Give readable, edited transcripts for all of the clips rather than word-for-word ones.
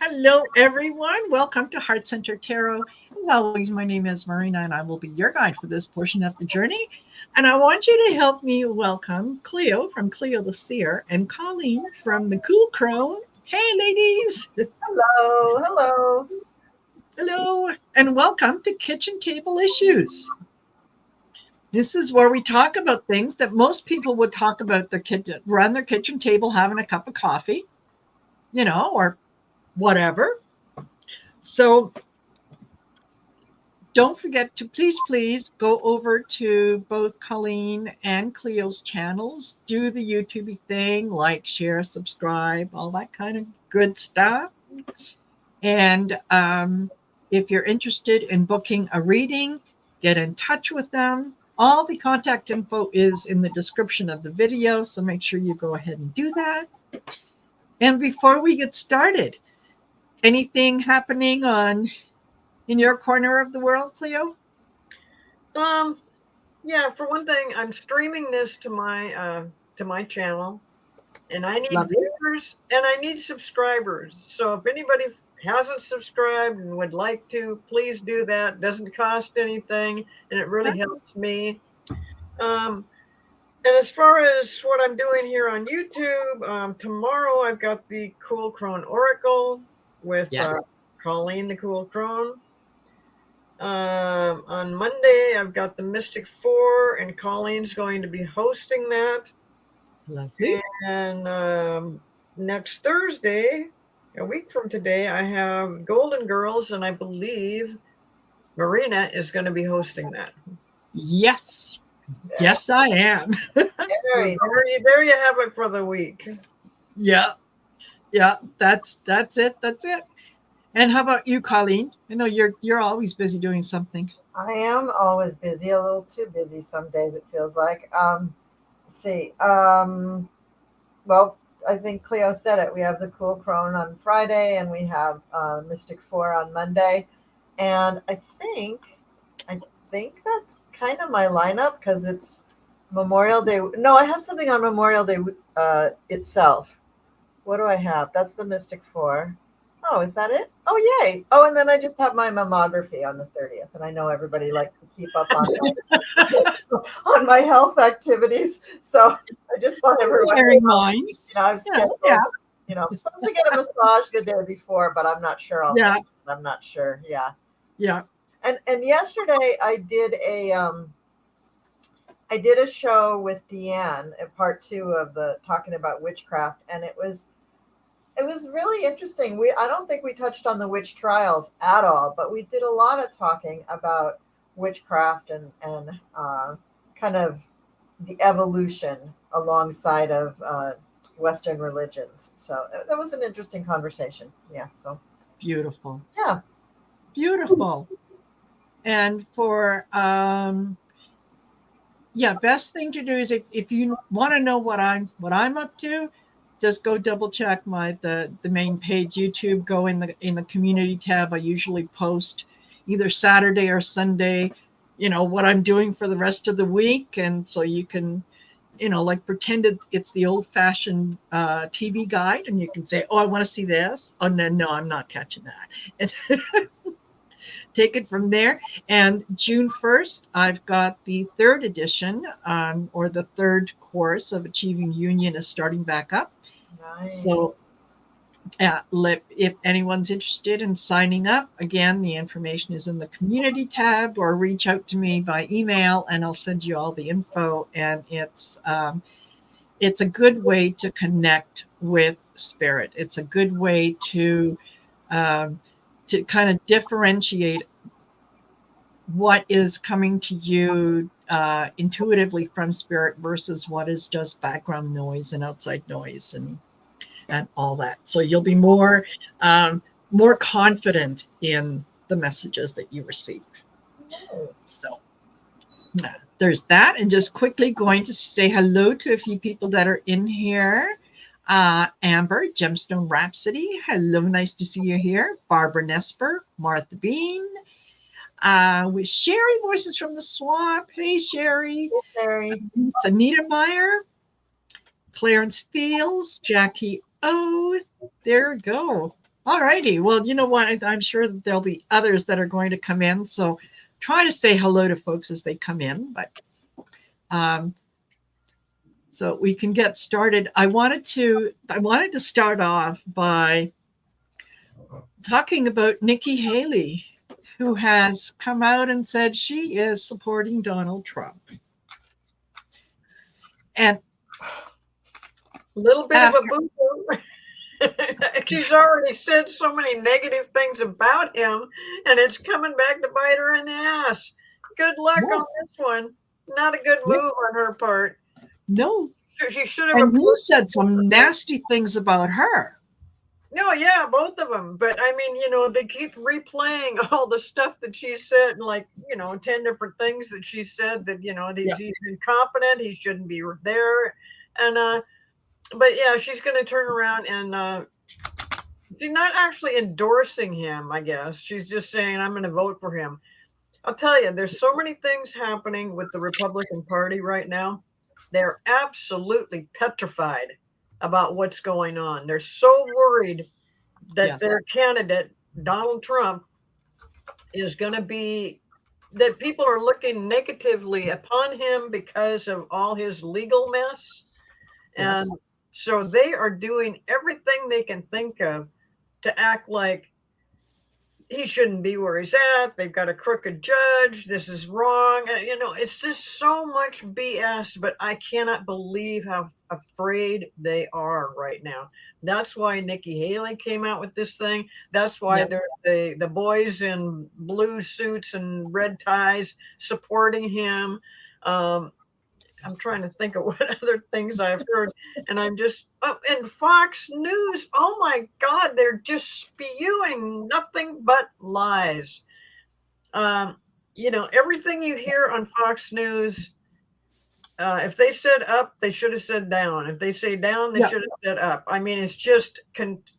Hello, everyone. Welcome to Heart Center Tarot. As always, my name is Marina, and I will be your guide for this portion of the journey. And I want you to help me welcome Cleo from Cleo the Seer and Colleen from the Cool Crone. Hey, ladies. Hello, hello. Hello, and welcome to Kitchen Table Issues. This is where we talk about things that most people would talk about their kitchen, around their kitchen table, having a cup of coffee, or whatever. So don't forget to please go over to both Colleen and Cleo's channels. Do the YouTube thing, like, share, subscribe, all that kind of good stuff. And if you're interested in booking a reading, get in touch with them. All the contact info is in the description of the video, so make sure you go ahead and do that. And before we get started, anything happening in your corner of the world, Cleo? Yeah, for one thing, I'm streaming this to my channel, and I need Lovely. viewers and I need subscribers. So if anybody hasn't subscribed and would like to, please do that. It doesn't cost anything, and it really helps me. And as far as what I'm doing here on YouTube, tomorrow I've got the Cool Crone Oracle with Yes. Colleen the Cool Crone. On Monday, I've got the Mystic Four, and Colleen's going to be hosting that. Lovely. And next Thursday, a week from today, I have Golden Girls, and I believe Marina is going to be hosting that. Yes. Yes, I am. There you have it for the week. Yeah. That's it. That's it. And how about you, Colleen? I know you're always busy doing something. I am always busy, a little too busy some days it feels like. Let's see. Well, I think Cleo said it. We have the Cool Crone on Friday, and we have Mystic Four on Monday. And I think that's kind of my lineup because it's Memorial Day. No, I have something on Memorial Day itself. What do I have? That's the Mystic Four. Oh, is that it? Oh, yay. Oh, and then I just have my mammography on the 30th. And I know everybody likes to keep up on on my health activities. So I just want everyone Bear in mind. I've scheduled, I'm supposed to get a massage the day before, but I'm not sure. I'm not sure. Yeah. Yeah. And yesterday I did a show with Deanne, part 2 of the talking about witchcraft, and it was really interesting. I don't think we touched on the witch trials at all, but we did a lot of talking about witchcraft and kind of the evolution alongside of Western religions. So that was an interesting conversation. Yeah. So beautiful. Yeah. Beautiful. And for best thing to do is if you want to know what I'm up to, just go double check the main page, YouTube. Go in the community tab. I usually post either Saturday or Sunday, what I'm doing for the rest of the week, and so you can, like pretend it's the old-fashioned TV guide, and you can say, "Oh, I want to see this." Oh no, I'm not catching that. Take it from there. And June 1st, I've got the 3rd edition, or the 3rd course of Achieving Union is starting back up. Nice. So if anyone's interested in signing up, again, the information is in the community tab, or reach out to me by email and I'll send you all the info. And it's a good way to connect with spirit. It's a good way to kind of differentiate what is coming to you intuitively from spirit versus what is just background noise and outside noise and all that. So you'll be more confident in the messages that you receive. Nice. So there's that. And just quickly going to say hello to a few people that are in here. Amber, Gemstone Rhapsody. Hello, nice to see you here. Barbara Nesper, Martha Bean. With Sherry, Voices from the Swamp. Hey, Sherry. Hey, Sherry. Anita Meyer, Clarence Fields, Jackie O. There we go. All righty. Well, you know what? I'm sure that there'll be others that are going to come in. So try to say hello to folks as they come in. But um, so we can get started. I wanted to start off by talking about Nikki Haley, who has come out and said she is supporting Donald Trump. And A little bit of a boo-boo. She's already said so many negative things about him, and it's coming back to bite her in the ass. Good luck on this one. Not a good move on her part. No. She should have. And you said some nasty things about her. No, yeah, both of them. But I mean, you know, they keep replaying all the stuff that she said, like, you know, 10 different things that she said that, you know, he's incompetent, he shouldn't be there. And but yeah, she's going to turn around and she's not actually endorsing him, I guess. She's just saying, I'm going to vote for him. I'll tell you, there's so many things happening with the Republican Party right now. They're absolutely petrified about what's going on. They're so worried that their candidate, Donald Trump, is going to be, that people are looking negatively upon him because of all his legal mess. And so they are doing everything they can think of to act like he shouldn't be where he's at. They've got a crooked judge. This is wrong. You know, it's just so much BS, but I cannot believe how afraid they are right now. That's why Nikki Haley came out with this thing. That's why the boys in blue suits and red ties supporting him. I'm trying to think of what other things I've heard, and I'm just, and Fox News, oh my God, they're just spewing nothing but lies. You know, everything you hear on Fox News, if they said up, they should have said down. If they say down, they should have said up. I mean, it's just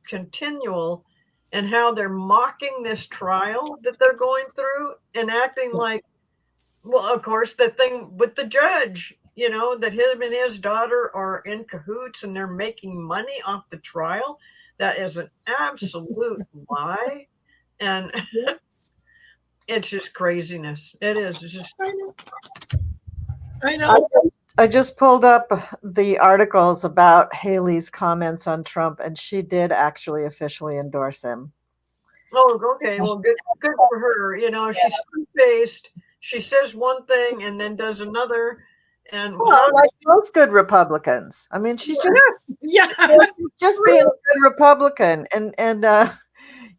continual, and how they're mocking this trial that they're going through and acting like, well, of course, the thing with the judge, you know, that him and his daughter are in cahoots and they're making money off the trial. That is an absolute lie. And it's just craziness. It is. It's just. I know. I just pulled up the articles about Haley's comments on Trump, and she did actually officially endorse him. Oh, okay. Well, good for her. You know, she's two-faced. She says one thing and then does another. And like most good Republicans. I mean, she's just being a good Republican. And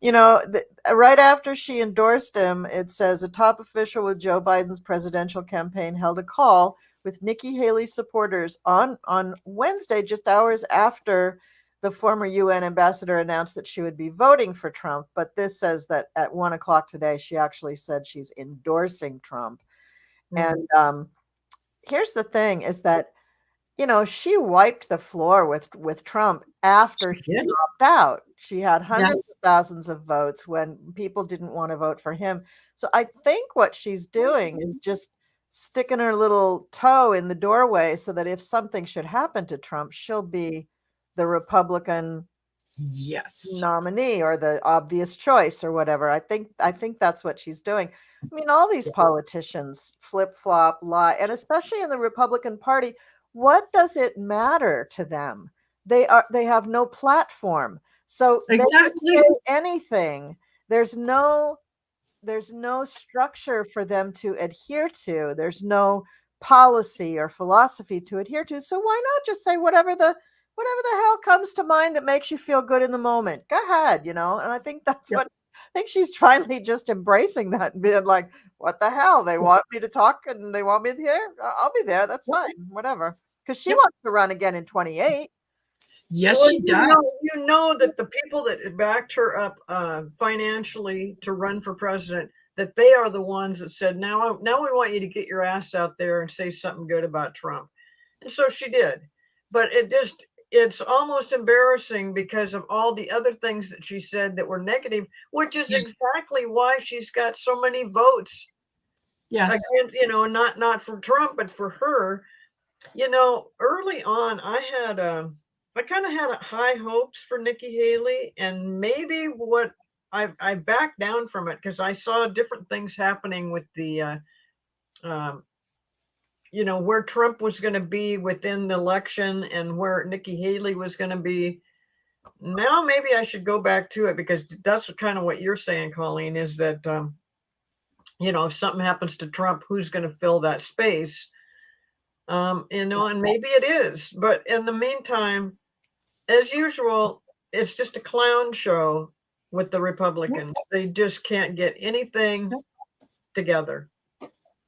you know, right after she endorsed him, it says a top official with Joe Biden's presidential campaign held a call with Nikki Haley supporters on Wednesday, just hours after the former UN ambassador announced that she would be voting for Trump. But this says that at 1 o'clock today, she actually said she's endorsing Trump. And here's the thing is that, you know, she wiped the floor with Trump after she dropped out. She had hundreds of thousands of votes when people didn't want to vote for him. So I think what she's doing is just sticking her little toe in the doorway so that if something should happen to Trump, she'll be the Republican nominee or the obvious choice or whatever. I think that's what she's doing. I mean, all these politicians flip-flop, lie, and especially in the Republican Party, what does it matter to them? They have no platform. So they can say anything. There's no structure for them to adhere to. There's no policy or philosophy to adhere to. So why not just say whatever the hell comes to mind that makes you feel good in the moment? Go ahead, you know. And I think that's what I think she's finally just embracing that and being like, what the hell? They want me to talk and they want me there. I'll be there. That's fine. Whatever. Because she wants to run again in 28. Yes, she does. You know that the people that backed her up financially to run for president, that they are the ones that said, now we want you to get your ass out there and say something good about Trump. And so she did. But it's almost embarrassing because of all the other things that she said that were negative, which is exactly why she's got so many votes. Against, you know, not for Trump, but for her. You know, early on, I had I kind of had high hopes for Nikki Haley, and maybe what I backed down from it because I saw different things happening with the um, where Trump was going to be within the election and where Nikki Haley was going to be. Now maybe I should go back to it because that's kind of what you're saying, Colleen, is that if something happens to Trump, who's going to fill that space? And maybe it is, but in the meantime, as usual, it's just a clown show with the Republicans. They just can't get anything together.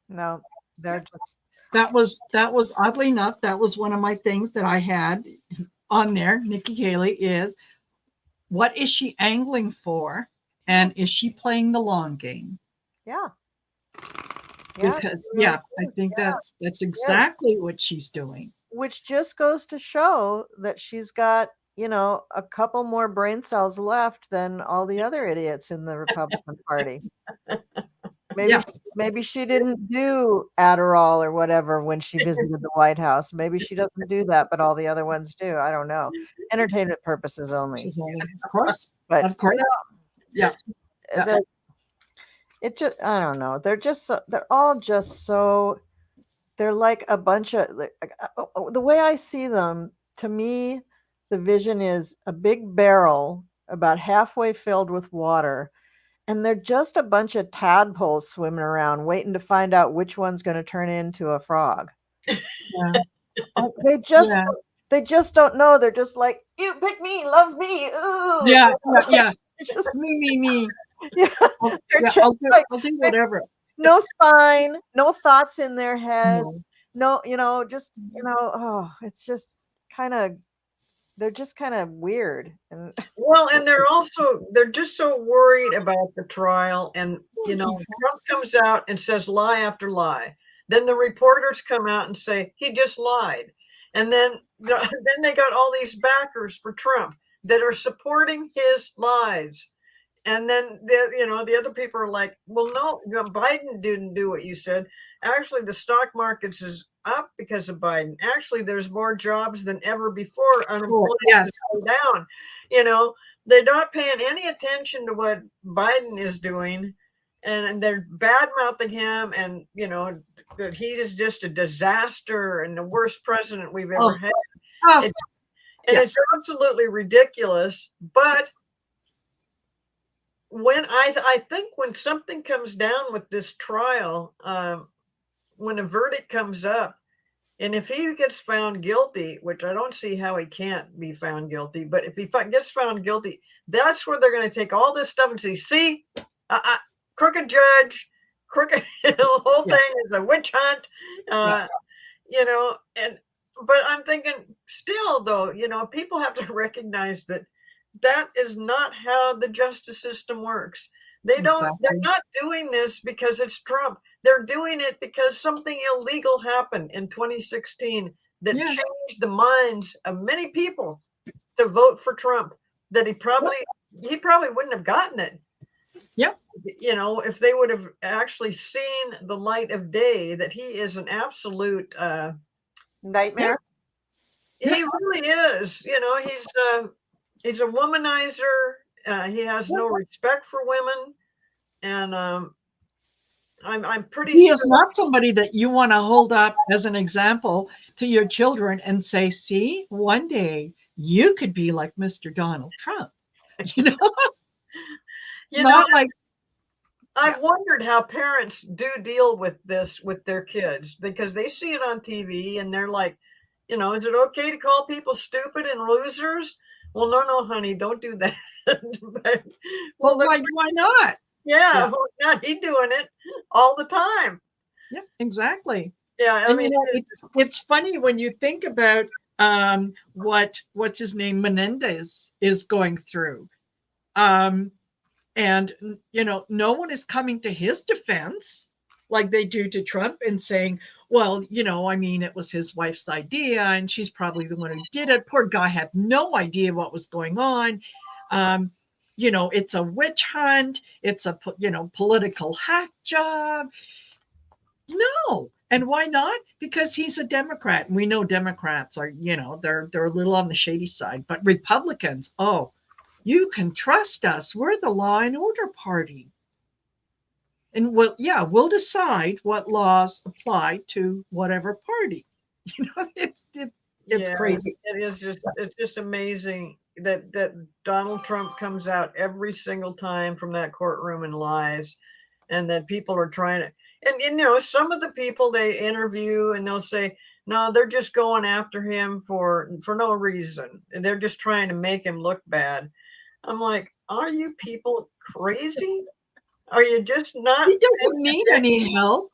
No, they're just. That was oddly enough, that was one of my things that I had on there. Nikki Haley is, what is she angling for? And is she playing the long game? Yeah. Because I think that's exactly what she's doing. Which just goes to show that she's got, a couple more brain cells left than all the other idiots in the Republican Party. Maybe she didn't do Adderall or whatever when she visited the White House. Maybe she doesn't do that, but all the other ones do. I don't know. Entertainment purposes only. Of course. But of course. It just, I don't know. They're all just so, they're like a bunch of, the way I see them, to me, the vision is a big barrel about halfway filled with water. And they're just a bunch of tadpoles swimming around waiting to find out which one's going to turn into a frog. Yeah. They just don't know. They're just like, you pick me, love me. Ooh. Yeah. Just me. Yeah. I'll do whatever. No spine, no thoughts in their head. No, it's just they're just kind of weird. And they're just so worried about the trial. And, Trump comes out and says lie after lie. Then the reporters come out and say he just lied. And then they got all these backers for Trump that are supporting his lies. And then the other people are like, well, no, Biden didn't do what you said. Actually, the stock markets is up because of Biden. Actually, there's more jobs than ever before. Unemployment is down. They're not paying any attention to what Biden is doing, and they're bad mouthing him. And that he is just a disaster and the worst president we've ever had. It's absolutely ridiculous. But when I think when something comes down with this trial, when a verdict comes up, and if he gets found guilty, which I don't see how he can't be found guilty, but if he gets found guilty, that's where they're going to take all this stuff and say, crooked judge, crooked, the whole thing is a witch hunt, but I'm thinking still though, people have to recognize that is not how the justice system works. They're not doing this because it's Trump. They're doing it because something illegal happened in 2016 that changed the minds of many people to vote for Trump, that he probably wouldn't have gotten it. Yep. If they would have actually seen the light of day, that he is an absolute nightmare. He really is. He's a womanizer. He has no respect for women, and I'm pretty sure he is not somebody that you want to hold up as an example to your children and say, see, one day you could be like Mr. Donald Trump. I've wondered how parents do deal with this with their kids, because they see it on TV and they're like, is it okay to call people stupid and losers? Well, no, honey, don't do that. Well, why not? Yeah, not he doing it all the time. Yeah, exactly. Yeah, I mean, it's funny when you think about what's his name, Menendez, is going through, and no one is coming to his defense like they do to Trump and saying, well, it was his wife's idea and she's probably the one who did it. Poor guy had no idea what was going on. It's a witch hunt. It's a, political hack job. No. And why not? Because he's a Democrat. And we know Democrats are, they're a little on the shady side. But Republicans, oh, you can trust us. We're the law and order party. And we'll decide what laws apply to whatever party. It's crazy. It's just amazing that Donald Trump comes out every single time from that courtroom and lies, and that people are trying to, and some of the people they interview and they'll say, no, they're just going after him for no reason, and they're just trying to make him look bad. I'm like, are you people crazy? Are you just not? He doesn't need any help.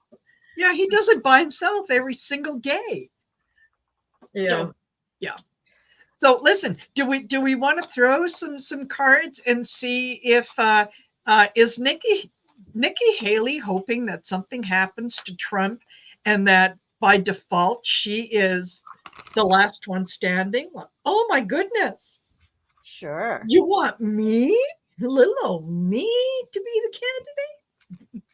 Yeah, he does it by himself every single day. Yeah. So listen, do we want to throw some cards and see if is Nikki Haley hoping that something happens to Trump and that by default she is the last one standing? Oh my goodness. Sure. You want me, little old me, to be the candidate?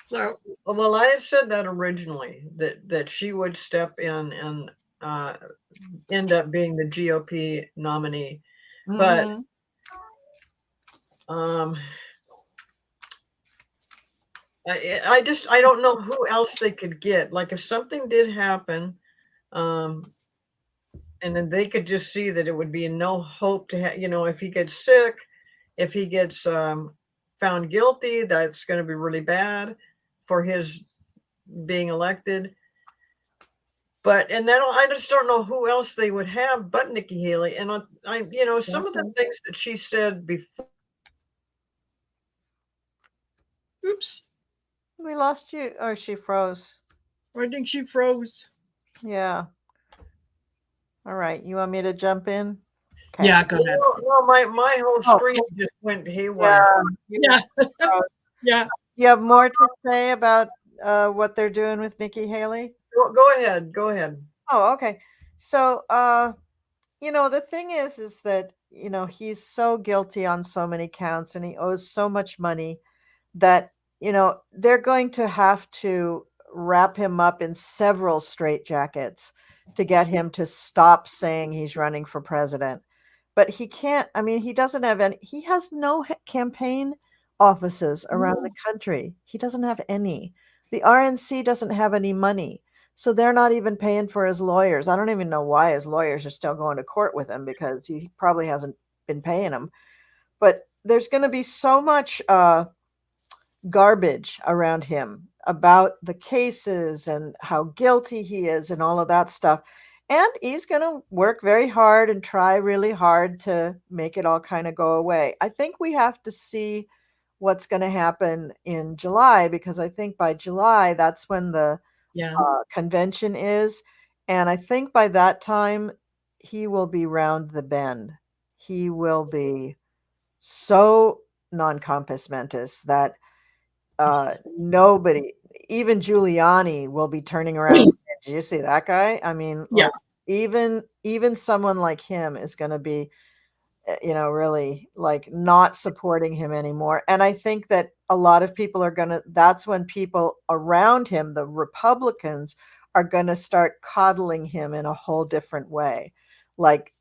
So, well, I had said that originally, that she would step in and end up being the GOP nominee, but I don't know who else they could get. Like if something did happen, and then they could just see that it would be no hope to have, if he gets sick, if he gets found guilty, that's going to be really bad for his being elected. But I just don't know who else they would have but Nikki Haley. And some of the things that she said before. Oops. We lost you, or she froze. I think she froze. Yeah. All right. You want me to jump in? Okay. Yeah, go ahead. No, my whole screen just went haywire. Yeah. Yeah. You have more to say about what they're doing with Nikki Haley? Go ahead. Go ahead. Oh, okay. So, the thing is that, he's so guilty on so many counts and he owes so much money that, they're going to have to wrap him up in several straitjackets to get him to stop saying he's running for president. But he can't, he doesn't have any, he has no campaign offices around the country. He doesn't have any. The RNC doesn't have any money. So they're not even paying for his lawyers. I don't even know why his lawyers are still going to court with him, because he probably hasn't been paying them. But there's going to be so much garbage around him about the cases and how guilty he is and all of that stuff. And he's going to work very hard and try really hard to make it all kind of go away. I think we have to see what's going to happen in July, because I think by July, that's when the convention is. And I think by that time, he will be round the bend. He will be so non-compos mentis that nobody, even Giuliani, will be turning around. Did you see that guy? Like, even someone like him is going to be, really like not supporting him anymore. And I think that a lot of people that's when people around him, the Republicans, are going to start coddling him in a whole different way, like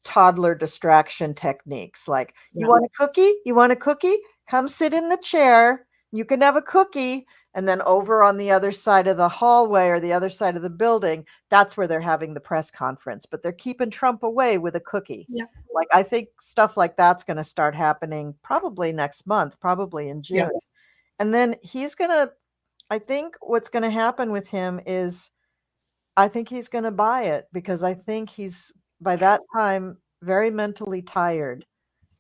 toddler distraction techniques. Like, you want a cookie? You want a cookie? Come sit in the chair. You can have a cookie. And then over on the other side of the hallway or the other side of the building, that's where they're having the press conference. But they're keeping Trump away with a cookie. Yeah. Like, I think stuff like that's going to start happening probably next month, probably in June. Yeah. And then I think what's going to happen with him is, I think he's going to buy it, because I think he's, by that time, very mentally tired.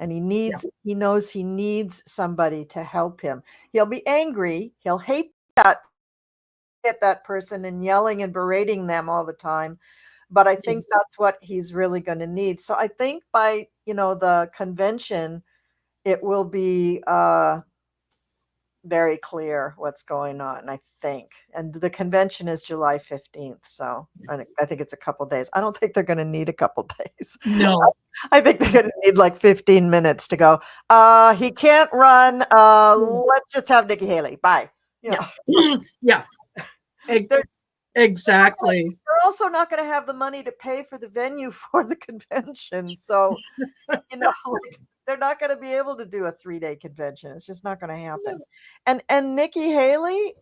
And he knows he needs somebody to help him. He'll be angry. He'll hate that person and yelling and berating them all the time. But I think that's what he's really going to need. So I think by, the convention, it will be very clear what's going on, I think. And the convention is July 15th. So I think it's a couple days. I don't think they're going to need a couple days. No. I think they're going to need like 15 minutes to go. He can't run. Let's just have Nikki Haley. Bye. Yeah. They're Exactly. they're also not going to have the money to pay for the venue for the convention. So, like, they're not going to be able to do a 3-day convention. It's just not going to happen. And Nikki Haley,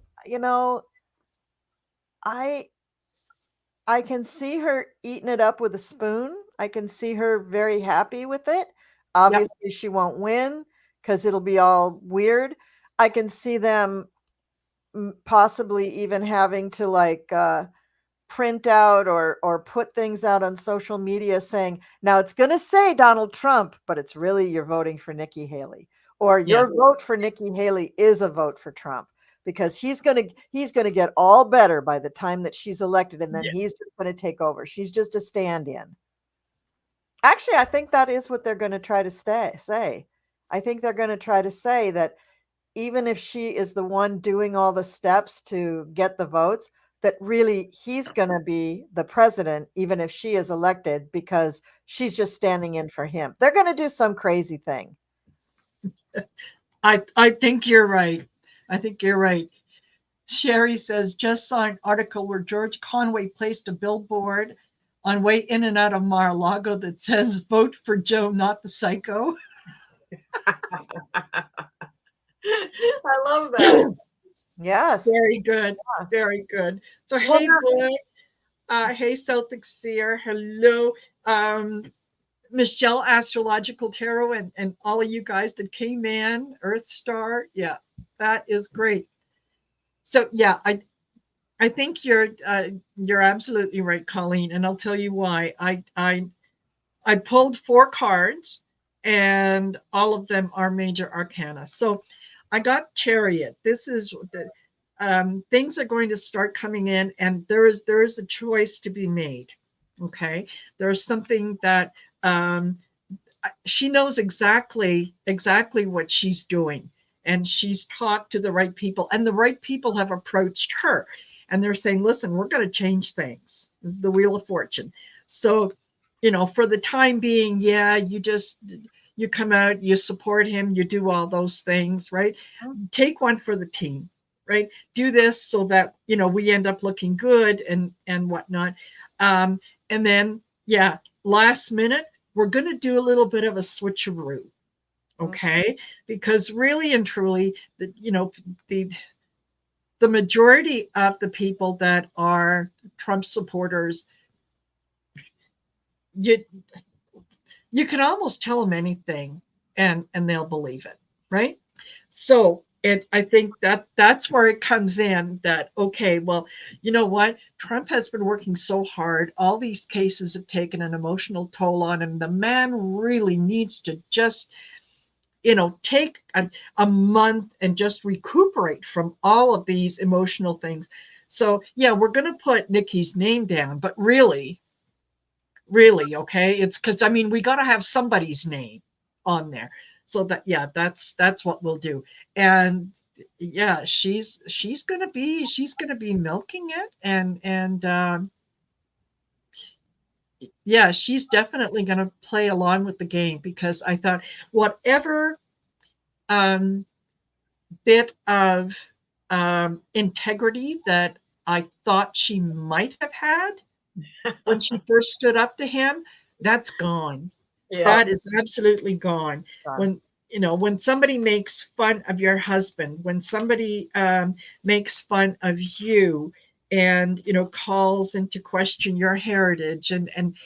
I I can see her eating it up with a spoon. I can see her very happy with it. Obviously, she won't win because it'll be all weird. I can see them possibly even having to print out or put things out on social media saying, now it's going to say Donald Trump, but it's really you're voting for Nikki Haley, or your vote for Nikki Haley is a vote for Trump because he's going to get all better by the time that she's elected, and then he's just going to take over. She's just a stand-in. Actually, I think that is what they're going to try to say. I think they're going to try to say that even if she is the one doing all the steps to get the votes, that really he's going to be the president, even if she is elected, because she's just standing in for him. They're going to do some crazy thing. I think you're right. I think you're right. Sherry says, just saw an article where George Conway placed a billboard on way in and out of Mar-a-Lago that says, vote for Joe, not the psycho. I love that. Yes. Very good. Very good. So, hey, boy. Hey, Celtic Seer. Hello. Michelle Astrological Tarot and all of you guys that came in, Earth Star. Yeah, that is great. So, yeah, I think you're absolutely right, Colleen, and I'll tell you why. I pulled 4 cards, and all of them are major arcana. So I got Chariot. This is the things are going to start coming in, and there is a choice to be made. Okay, there's something that she knows exactly what she's doing, and she's talked to the right people, and the right people have approached her, and they're saying, listen, we're going to change things. This is the Wheel of Fortune. So, for the time being, you come out, you support him, you do all those things, right? Take one for the team, right? Do this so that, we end up looking good and whatnot. And then, last minute, we're going to do a little bit of a switcheroo. Okay. Because really and truly, the majority of the people that are Trump supporters, you can almost tell them anything and they'll believe it, right? So I think that's where it comes in that, okay, well, you know what? Trump has been working so hard. All these cases have taken an emotional toll on him. The man really needs to just, take a month and just recuperate from all of these emotional things. So, we're going to put Nikki's name down, but really, okay, it's because we got to have somebody's name on there, so that's what we'll do. And she's gonna be milking it, and she's definitely gonna play along with the game, because I thought whatever bit of integrity that I thought she might have had when she first stood up to him, that's gone. That is absolutely gone. When somebody makes fun of your husband, when somebody makes fun of you and calls into question your heritage and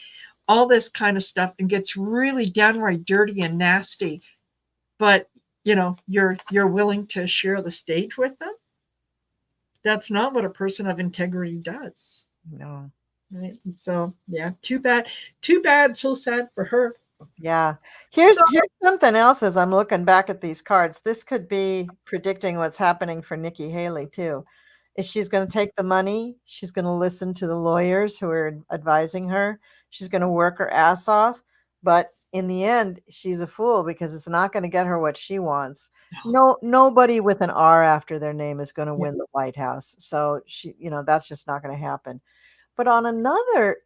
all this kind of stuff, and gets really downright dirty and nasty, but you're willing to share the stage with them, that's not what a person of integrity does. No. Right. So too bad, so sad for her. Yeah. Here's something else as I'm looking back at these cards. This could be predicting what's happening for Nikki Haley too. Is she's going to take the money, she's going to listen to the lawyers who are advising her, she's going to work her ass off, but in the end she's a fool because it's not going to get her what she wants. Nobody with an R after their name is going to win the White House. So she, that's just not going to happen. But on another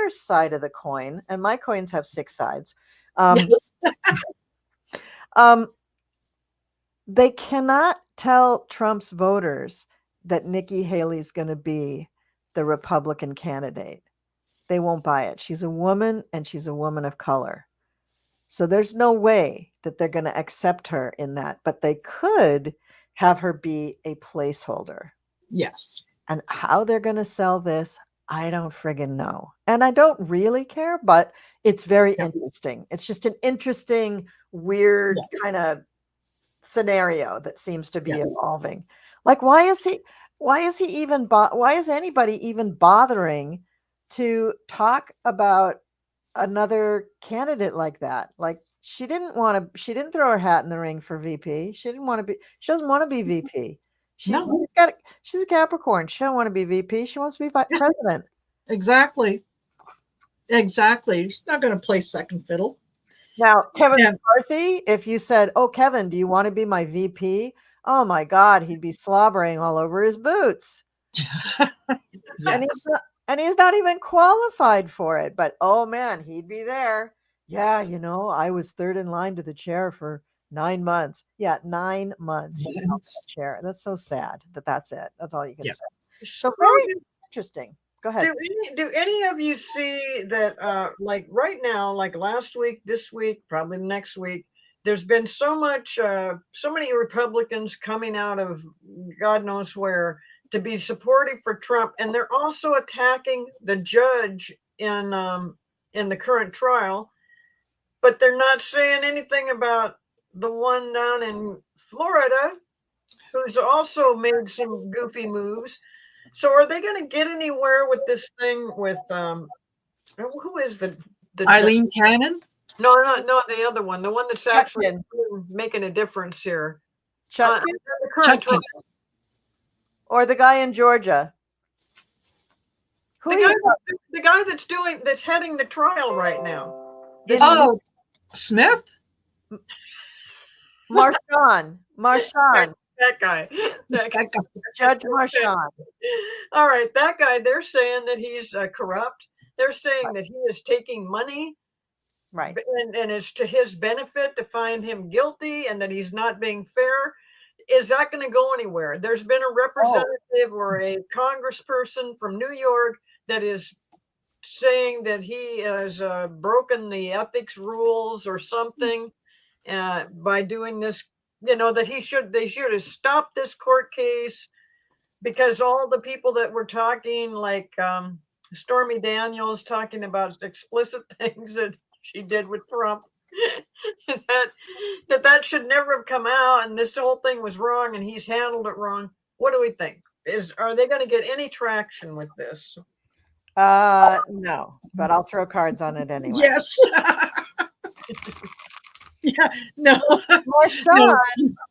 side of the coin, and my coins have 6 sides, they cannot tell Trump's voters that Nikki Haley's going to be the Republican candidate. They won't buy it. She's a woman and she's a woman of color. So there's no way that they're going to accept her in that, but they could have her be a placeholder. Yes. And how they're going to sell this, I don't friggin' know. And I don't really care, but it's very interesting. It's just an interesting, weird kind of scenario that seems to be evolving. Like, why is anybody even bothering to talk about another candidate like that? Like, she didn't throw her hat in the ring for VP. She doesn't want to be VP. She's a Capricorn. She don't want to be VP. She wants to be president. Exactly. She's not going to play second fiddle. Now, Kevin McCarthy, if you said, "Oh, Kevin, do you want to be my VP?" Oh my God, he'd be slobbering all over his boots. And he's not even qualified for it. But oh man, he'd be there. Yeah, I was third in line to the chair for 9 months. Yeah, 9 months. Chair. That's so sad that's it. That's all you can say. So very interesting. Go ahead. Do any of you see that like right now, like last week, this week, probably next week, there's been so many Republicans coming out of God knows where to be supportive for Trump, and they're also attacking the judge in the current trial, but they're not saying anything about the one down in Florida who's also made some goofy moves. So are they going to get anywhere with this thing with who is the Eileen Cannon? No, the other one, the one that's actually making a difference here. Chutkan. Or the guy in Georgia. The guy that's heading the trial right now. Smith? Marchand. That guy. Judge Marchand. All right, that guy, they're saying that he's corrupt. They're saying that he is taking money. Right. And it's to his benefit to find him guilty and that he's not being fair. Is that going to go anywhere? There's been a representative or a congressperson from New York that is saying that he has broken the ethics rules or something by doing this. That they should have stopped this court case because all the people that were talking, like Stormy Daniels, talking about explicit things that she did with Trump, that should never have come out, and this whole thing was wrong, and he's handled it wrong. What do we think? Are they going to get any traction with this? No, but I'll throw cards on it anyway. Yes. Yeah, no.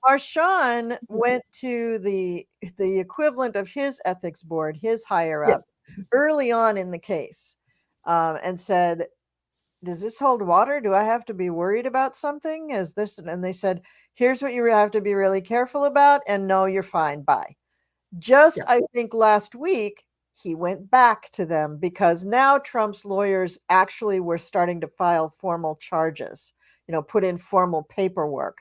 Marchand went to the equivalent of his ethics board, his higher up, early on in the case, and said, "Does this hold water? Do I have to be worried about something? Is this?" And they said, "Here's what you have to be really careful about." And no, you're fine. Bye. I think last week he went back to them because now Trump's lawyers actually were starting to file formal charges. Put in formal paperwork.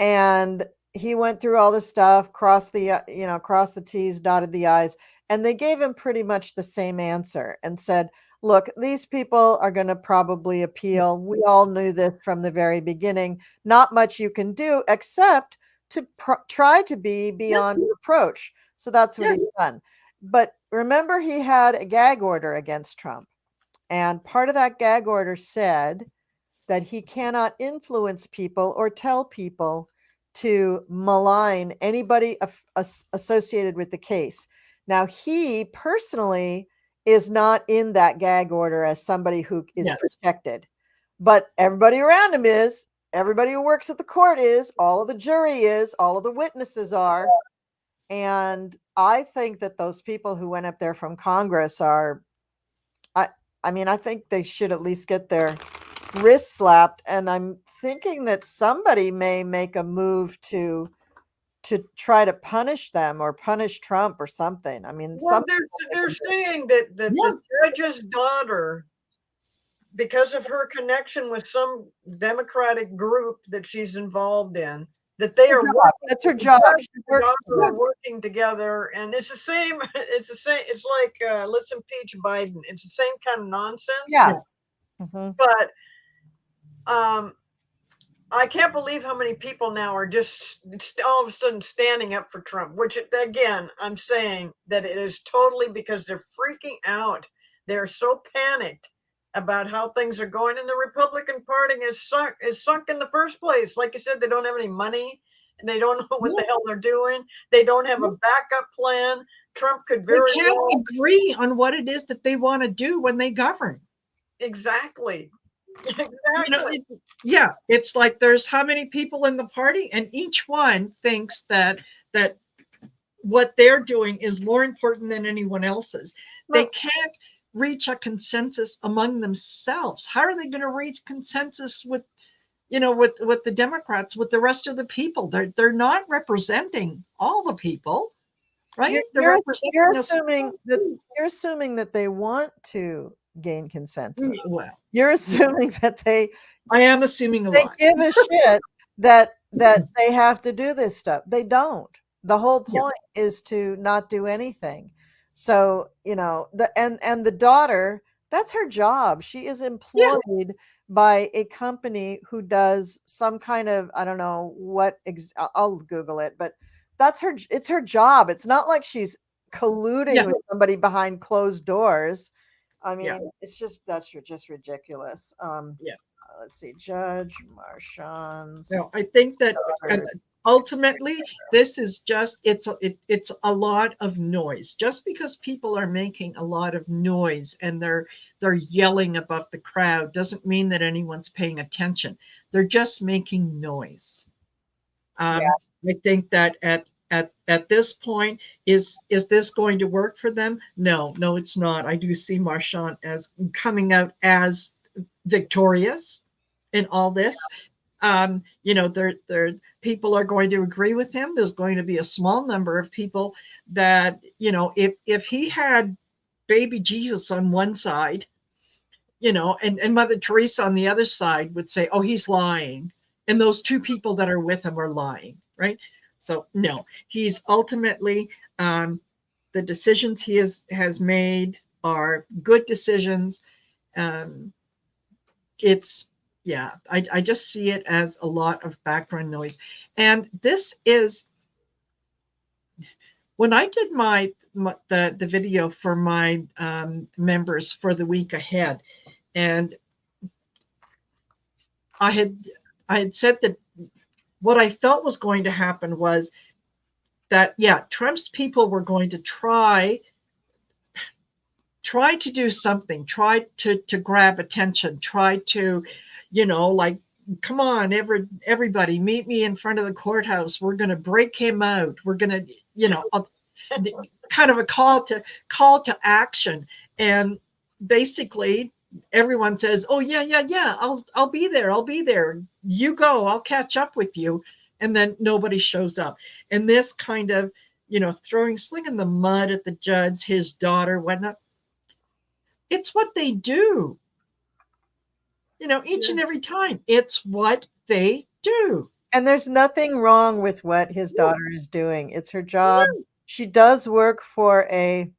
And he went through all the stuff, crossed the T's, dotted the I's, and they gave him pretty much the same answer and said, look, these people are going to probably appeal. We all knew this from the very beginning. Not much you can do except to try to be beyond reproach. So that's what he's done. But remember, he had a gag order against Trump. And part of that gag order said that he cannot influence people or tell people to malign anybody associated with the case. Now, he personally is not in that gag order as somebody who is protected, but everybody around him is. Everybody who works at the court is. All of the jury is. All of the witnesses are. And I think that those people who went up there from Congress are, I think they should at least get their wrist slapped, and I'm thinking that somebody may make a move to try to punish them or punish Trump or something. They're saying that the judge's daughter, because of her connection with some Democratic group that she's involved in, that they are working. That's her job. the judge She and the works doctor are working together, and it's the same. It's the same. It's like let's impeach Biden. It's the same kind of nonsense. Yeah. Mhm. But I can't believe how many people now are just all of a sudden standing up for Trump, which again, I'm saying that it is totally because they're freaking out. They're so panicked about how things are going, and the Republican Party is sunk in the first place. Like you said, they don't have any money, and they don't know what the hell they're doing. They don't have a backup plan. Trump could They very can't well agree on what it is that they want to do when they govern. exactly. You know, yeah, it's like there's how many people in the party, and each one thinks that what they're doing is more important than anyone else's. They can't reach a consensus among themselves. How are they going to reach consensus with, with the Democrats, with the rest of the people? They're not representing all the people, right? You're assuming that they want to gain consensus. Well, you're assuming that they I am assuming a lot. give a shit that they have to do this stuff. They don't. The whole point is to not do anything. So, and the daughter, that's her job. She is employed by a company who does some kind of, I don't know what, I'll Google it, but it's her job. It's not like she's colluding with somebody behind closed doors. I mean, that's just ridiculous. Let's see, Judge Marchion's. No, I think that ultimately this is just it's a lot of noise. Just because people are making a lot of noise and they're yelling above the crowd doesn't mean that anyone's paying attention. They're just making noise. I think that at this point, is this going to work for them? No, it's not. I do see Marchant as coming out as victorious in all this. There people are going to agree with him. There's going to be a small number of people that, if he had baby Jesus on one side, and Mother Teresa on the other side would say, oh, he's lying. And those two people that are with him are lying, right? So no, he's ultimately, the decisions he has made are good decisions. I just see it as a lot of background noise. And this is, when I did the video for my members for the week ahead, and I had said that what I felt was going to happen was that, Trump's people were going to try to do something, try to grab attention, try to, like, come on, everybody meet me in front of the courthouse. We're going to break him out. We're going to, kind of a call to action. And basically everyone says, oh yeah, I'll be there. You go, I'll catch up with you. And then nobody shows up. And this kind of, slinging the mud at the judge, his daughter, whatnot. It's what they do. Each and every time. It's what they do. And there's nothing wrong with what his daughter is doing. It's her job. She does work for a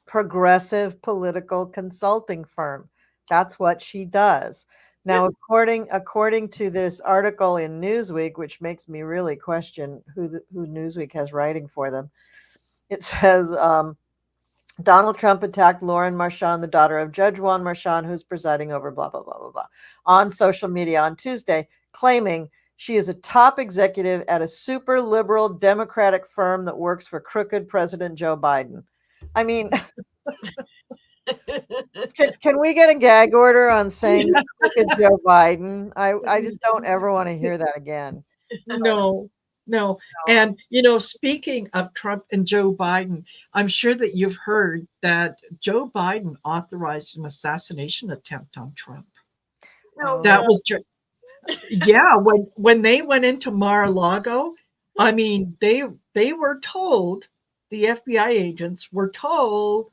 progressive political consulting firm. That's what she does. Now, according to this article in Newsweek, which makes me really question who Newsweek has writing for them, it says Donald Trump attacked Lauren Marchant, the daughter of Judge Juan Marchant, who's presiding over blah, blah, blah, blah, blah, on social media on Tuesday, claiming she is a top executive at a super liberal Democratic firm that works for crooked President Joe Biden. I mean, can we get a gag order on saying crooked Joe Biden? I just don't ever want to hear that again. No. And, speaking of Trump and Joe Biden, I'm sure that you've heard that Joe Biden authorized an assassination attempt on Trump. That was when they went into Mar-a-Lago, I mean, they were told, the FBI agents were told,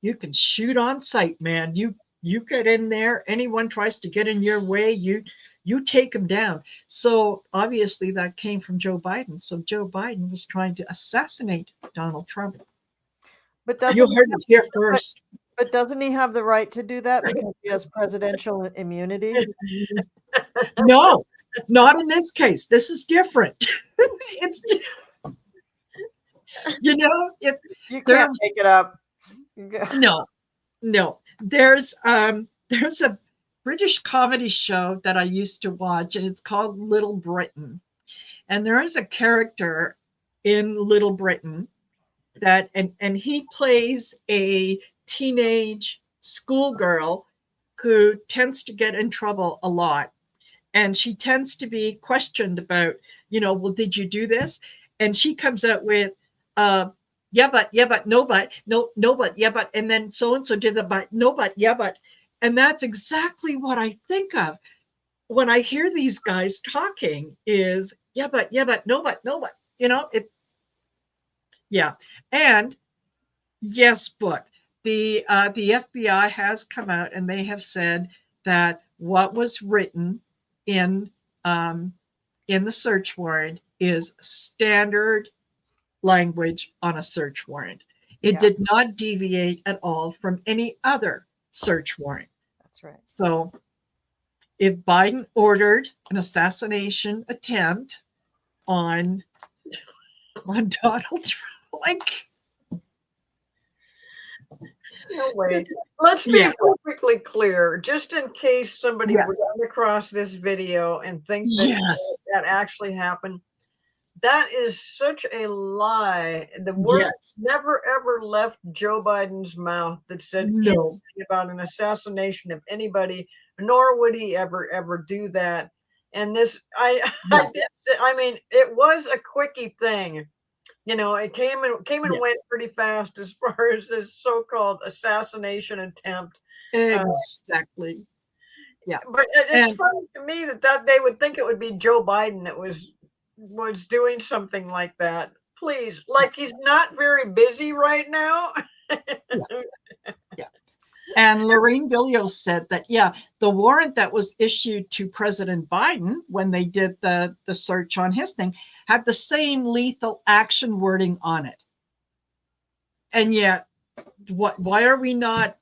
you can shoot on sight, man. You get in there. Anyone tries to get in your way, you You take him down. So obviously that came from Joe Biden. So Joe Biden was trying to assassinate Donald Trump. But doesn't You he heard have, it here first. but doesn't he have the right to do that because he has presidential immunity? No, not in this case. This is different. It's, you know, it, You there, can't make it up. You go- no, no. There's a British comedy show that I used to watch, and it's called Little Britain. And there is a character in Little Britain that, and he plays a teenage schoolgirl who tends to get in trouble a lot. And she tends to be questioned about, well, did you do this? And she comes out with, yeah, but, no, but, yeah, but, and then so and so did the but, no, but, yeah, but. And that's exactly what I think of when I hear these guys talking is, yeah, but, no, but, yeah. And yes, book. The FBI has come out and they have said that what was written in the search warrant is standard language on a search warrant. It did not deviate at all from any other search warrant. That's right. So if Biden ordered an assassination attempt on Donald Trump, like, No way. Let's be perfectly clear, just in case somebody Yes. runs across this video and think that that actually happened. That is such a lie. The words never ever left Joe Biden's mouth that said anything about an assassination of anybody, nor would he ever do that. And this, I mean, it was a quickie thing. It came and went pretty fast as far as this so-called assassination attempt. Exactly. Yeah. But it's funny to me that they would think it would be Joe Biden that was doing something like that. Please, like he's not very busy right now. Yeah. And Lorraine Billios said that, the warrant that was issued to President Biden when they did the search on his thing had the same lethal action wording on it. And yet, why are we not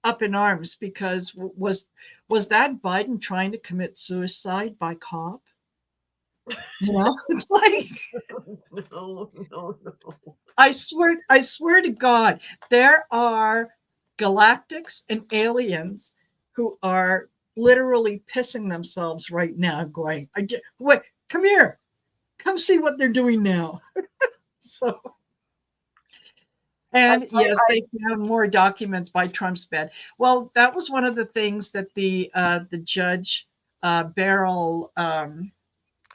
up in arms? Because was that Biden trying to commit suicide by cop? Like, no. I swear to God, there are galactics and aliens who are literally pissing themselves right now, going, wait, come here, come see what they're doing now. So, and they found more documents by Trump's bed. Well, that was one of the things that the judge Beryl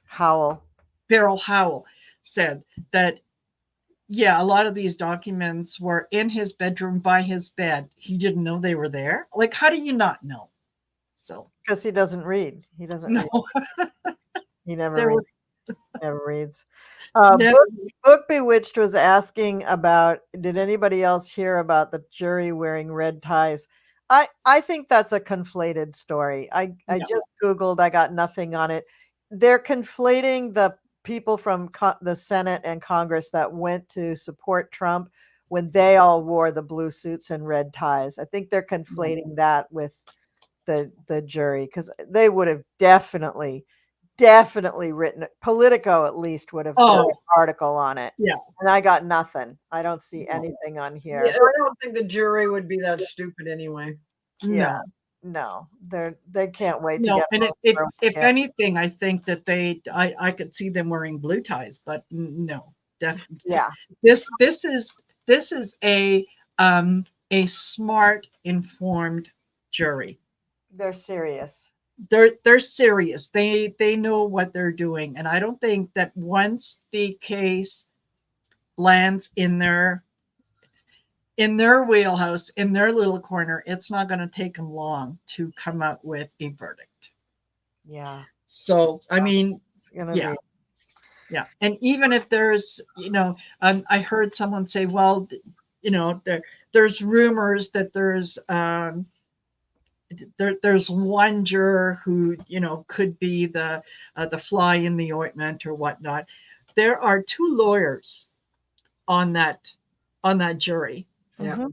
Howell said, that a lot of these documents were in his bedroom by his bed. He didn't know they were there. Like, how do you not know? So, because he doesn't read. He doesn't read. He never reads. Never reads. Book Bewitched was asking about, did anybody else hear about the jury wearing red ties? I think that's a conflated story. I just Googled, I got nothing on it. They're conflating the people from the Senate and Congress that went to support Trump when they all wore the blue suits and red ties. I think they're conflating that with the jury, because they would have definitely written, Politico at least would have done an article on it. Yeah. And I got nothing. I don't see anything on here. Yeah, I don't think the jury would be that stupid anyway. Yeah. No, they can't wait to get. And if anything, I think that I could see them wearing blue ties, but no, definitely. Yeah. This is a smart, informed jury. They're serious. They're serious. They know what they're doing, and I don't think that once the case lands in their wheelhouse, in their little corner, it's not going to take them long to come out with a verdict. Yeah. So, I mean, yeah. And even if there's, I heard someone say, well, there's rumors that there's there's one juror who, you know, could be the fly in the ointment or whatnot. There are two lawyers on that jury, Yeah.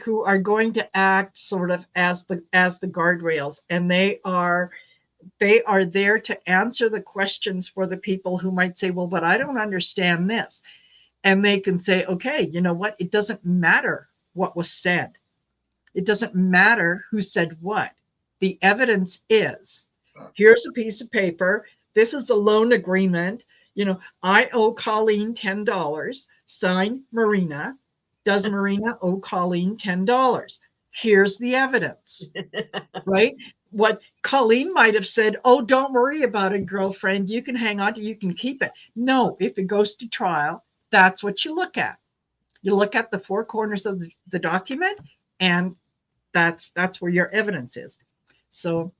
who are going to act sort of as the guardrails, and they are there to answer the questions for the people who might say, well, but I don't understand this. And they can say, okay, you know what? It doesn't matter what was said. It doesn't matter who said what. The evidence is, here's a piece of paper. This is a loan agreement. You know, I owe Colleen $10. Sign Marina. Does Marina owe Colleen $10? Here's the evidence, right? What Colleen might have said, oh, don't worry about it, girlfriend. You can hang on to it, you can keep it. No, if it goes to trial, that's what you look at. You look at the four corners of the document, and that's where your evidence is. So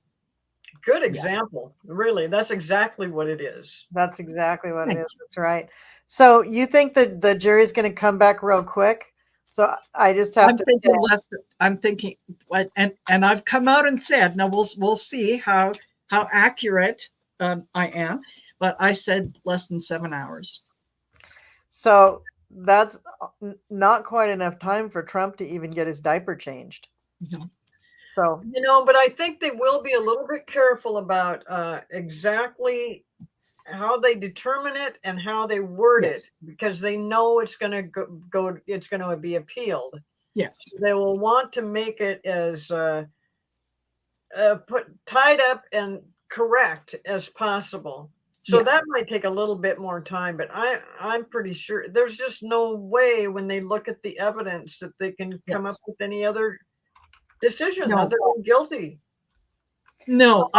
good example. Really, that's exactly what it is. That's exactly what it is. That's right. So you think that the jury's going to come back real quick? So I just have to thinking I'm thinking, and I've come out and said, now we'll see how accurate I am, but I said less than 7 hours. So that's not quite enough time for Trump to even get his diaper changed. No. So, you know, but I think they will be a little bit careful about exactly how they determine it and how they word it, because they know it's going to go, it's going to be appealed. Yes. So they will want to make it as tied up and correct as possible. So that might take a little bit more time, but I'm pretty sure there's just no way when they look at the evidence that they can come up with any other decision other than guilty. No,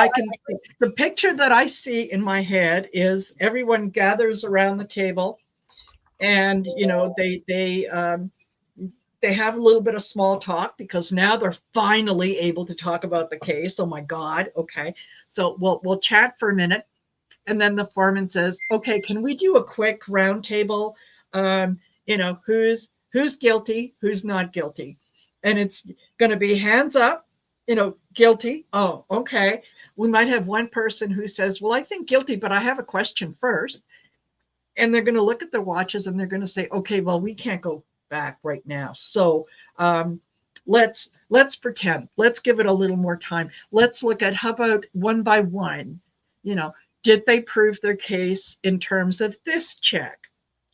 the picture that I see in my head is everyone gathers around the table, and, you know, they have a little bit of small talk because now they're finally able to talk about the case. Oh my God. Okay. So we'll chat for a minute. And then the foreman says, okay, can we do a quick round table? You know, who's guilty, who's not guilty? And it's going to be hands up, you know, guilty. Oh, okay. We might have one person who says, well, I think guilty, but I have a question first. And they're going to look at their watches and they're going to say, okay, well, we can't go back right now. So let's pretend, let's give it a little more time. Let's look at, how about one by one, you know, did they prove their case in terms of this check?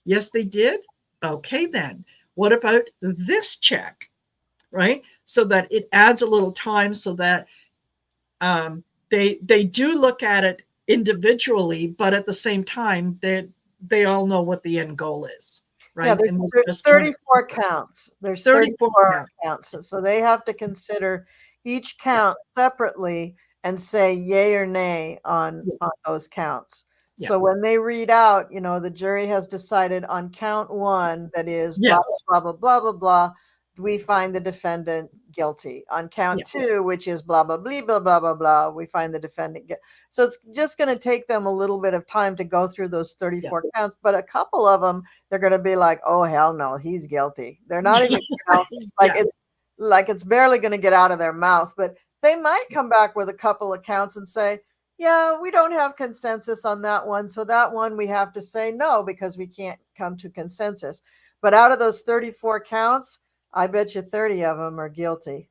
Yes, they did. Okay, then what about this check? Right? So that it adds a little time, so that they do look at it individually, but at the same time, they all know what the end goal is. Right? Yeah, there's 34 counts. There's 34 counts. So they have to consider each count separately and say yay or nay on those counts. Yeah. So when they read out, you know, the jury has decided on count one, that is blah, blah, blah, blah, blah, blah, we find the defendant guilty. On count two, which is blah, blah, blah, blah, blah, blah, blah, we find the defendant guilty. So it's just going to take them a little bit of time to go through those 34 counts, but a couple of them, they're going to be like, oh, hell no, he's guilty. They're not even, you know, like it's barely going to get out of their mouth, but they might come back with a couple of counts and say, yeah, we don't have consensus on that one. So that one we have to say no, because we can't come to consensus. But out of those 34 counts, I bet you 30 of them are guilty.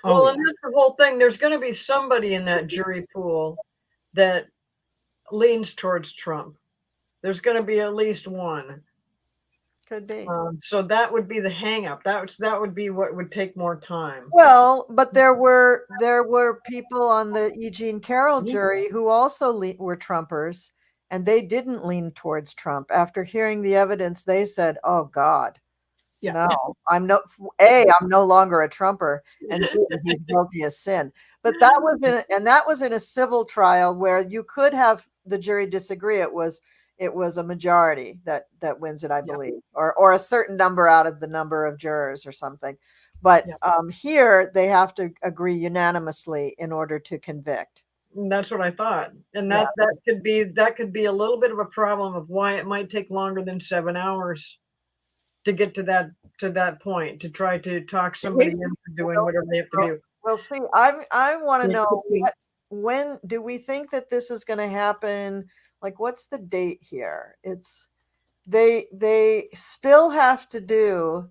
Well, and that's the whole thing. There's going to be somebody in that jury pool that leans towards Trump. There's going to be at least one. Could be. So that would be the hang up. That would be what would take more time. Well, but there were people on the E. Jean Carroll jury who also were Trumpers, and they didn't lean towards Trump. After hearing the evidence, they said, oh God, no, I'm no longer a Trumper, and he's guilty of sin. But that was in a civil trial where you could have the jury disagree. It was a majority that wins it, I believe, or a certain number out of the number of jurors or something. But here they have to agree unanimously in order to convict. That's what I thought. And that could be a little bit of a problem of why it might take longer than 7 hours to get to that point, to try to talk somebody into doing whatever they have to do. Well, see, I want to It know could be. when do we think that this is going to happen? Like, what's the date here? It's they still have to do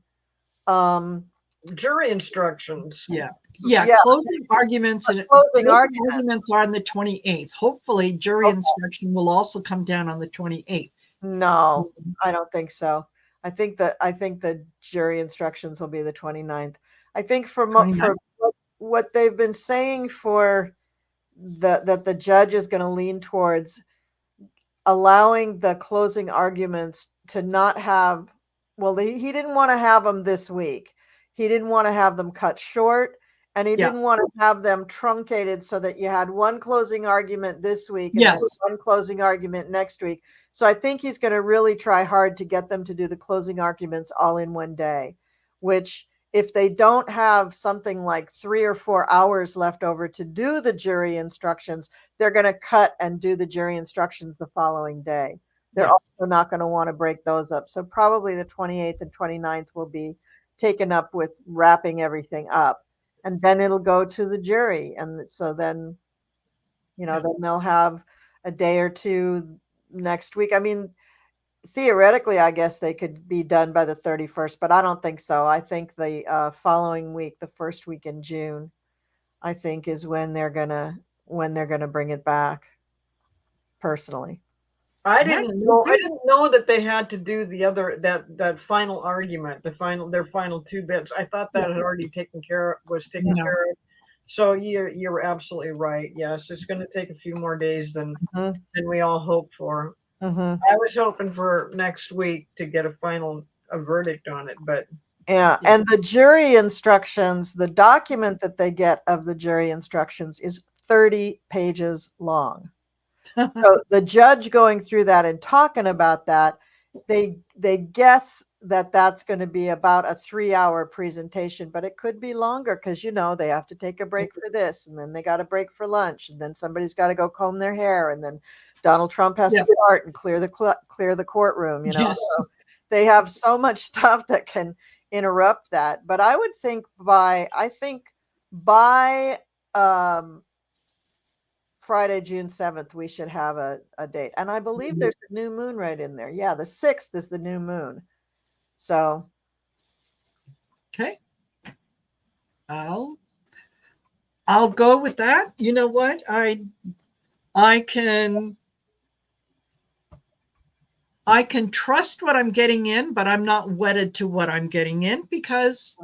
Jury instructions. Yeah. Yeah. yeah, Closing arguments and closing closing argument. arguments are on the 28th. Hopefully, jury Okay. instruction will also come down on the 28th. No, I don't think so. I think the jury instructions will be the 29th. I think for 29th. what they've been saying for that the judge is going to lean towards allowing the closing arguments to not have, well, he didn't want to have them this week. He didn't want to have them cut short, and he Yeah. didn't want to have them truncated so that you had one closing argument this week and Yes. then one closing argument next week. So I think he's going to really try hard to get them to do the closing arguments all in one day, which if they don't have something like 3 or 4 hours left over to do the jury instructions, they're going to cut and do the jury instructions the following day. They're Yeah. also not going to want to break those up. So probably the 28th and 29th will be taken up with wrapping everything up. And then it'll go to the jury. And so then, Yeah. then they'll have a day or two next week. I mean, theoretically, I guess they could be done by the 31st, but I don't think so. I think the following week, the first week in June, I think is when they're gonna bring it back. Personally, I That didn't could know. I be. didn't know that they had to do the other that final argument, their final two bits. I thought that had already was taken No. care of. So you're absolutely right. Yes, it's going to take a few more days than we all hoped for. Mhm. I was hoping for next week to get a verdict on it, but Yeah, Yeah. and the jury instructions, the document that they get of the jury instructions is 30 pages long. So the judge going through that and talking about that, they guess that that's going to be about a 3-hour presentation, but it could be longer because they have to take a break for this, and then they got a break for lunch, and then somebody's got to go comb their hair, and then Donald Trump has Yeah. to fart and clear the courtroom. Yes. So they have so much stuff that can interrupt that. But I would think by Friday, June 7th, we should have a date. And I believe there's a new moon right in there. Yeah, the 6th is the new moon. So Okay. I'll go with that. You know what? I can trust what I'm getting in, but I'm not wedded to what I'm getting in because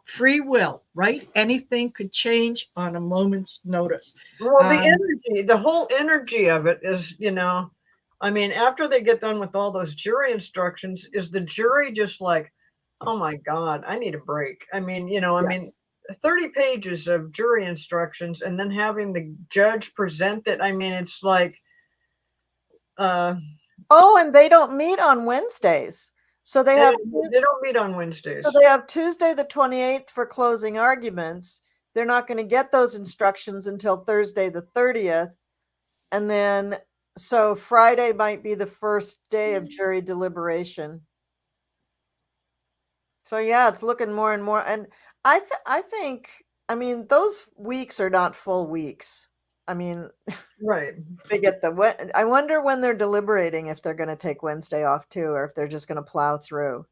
free will, right? Anything could change on a moment's notice. well, the whole energy of it is, I mean, after they get done with all those jury instructions, is the jury just like, oh my God, I need a break. I mean, I mean, 30 pages of jury instructions and then having the judge present it. I mean, it's like, and they don't meet on Wednesdays. So they don't meet on Wednesdays. So they have Tuesday the 28th for closing arguments. They're not going to get those instructions until Thursday the 30th. And then so Friday might be the first day of jury deliberation. So yeah, it's looking more and more. And I think, I mean, those weeks are not full weeks. I mean, right. They get I wonder when they're deliberating if they're going to take Wednesday off too, or if they're just going to plow through.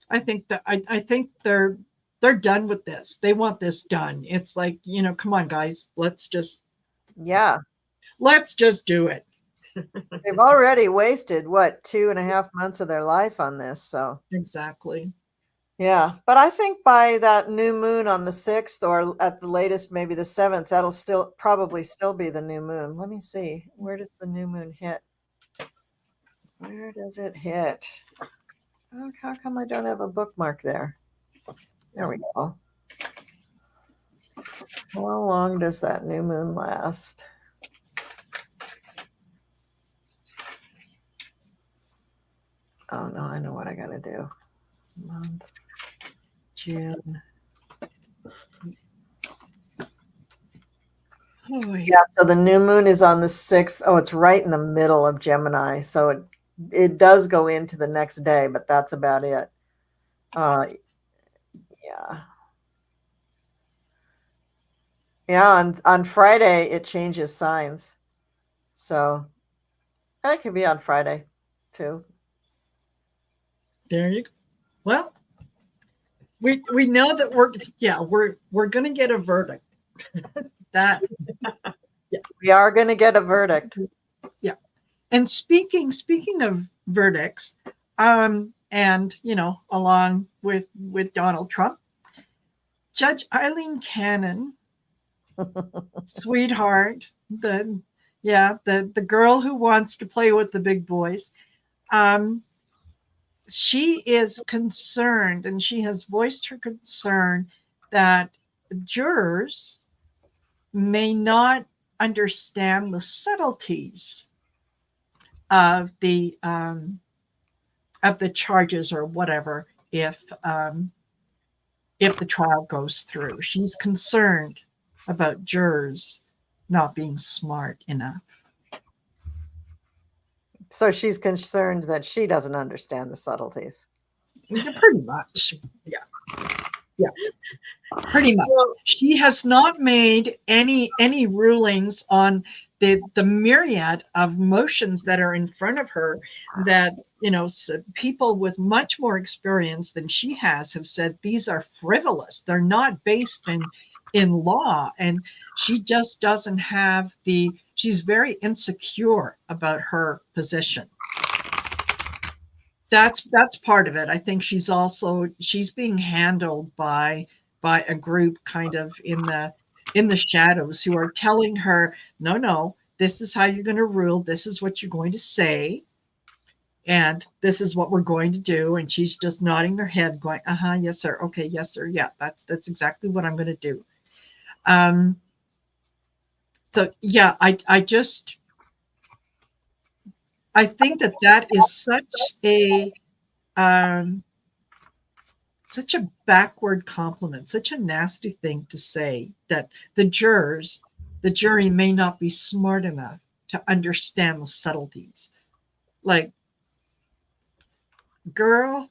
I think that I think they're done with this. They want this done. It's like, come on, guys, let's just do it. They've already wasted 2.5 months of their life on this. So exactly. Yeah, but I think by that new moon on the 6th, or at the latest maybe the 7th, that'll probably still be the new moon. Let me see. Where does the new moon hit? Where does it hit? Oh, how come I don't have a bookmark there? There we go. How long does that new moon last? Oh no, I know what I gotta do. Month, June. Oh, yeah, so the new moon is on the 6th. Oh, it's right in the middle of Gemini. So it does go into the next day, but that's about it. Yeah. Yeah, on Friday it changes signs. So that could be on Friday too. There you go. Well, we know that we're going to get a verdict. That We are going to get a verdict. yeah. And speaking of verdicts, and along with Donald Trump, Judge Eileen Cannon, sweetheart, the girl who wants to play with the big boys, um, she is concerned, and she has voiced her concern that jurors may not understand the subtleties of the charges or whatever if the trial goes through. She's concerned about jurors not being smart enough. So she's concerned that she doesn't understand the subtleties. Pretty much. Yeah. Pretty much. She has not made any rulings on the myriad of motions that are in front of her that people with much more experience than she has have said these are frivolous. They're not based in law, and she just doesn't have she's very insecure about her position. That's part of it. I think she's being handled by a group kind of in the shadows who are telling her, no, this is how you're going to rule. This is what you're going to say. And this is what we're going to do. And she's just nodding her head going, yes, sir. Okay. Yes, sir. Yeah, that's exactly what I'm going to do. So yeah, I think that is such a backward compliment, such a nasty thing to say, that the jury may not be smart enough to understand the subtleties. Like, girl.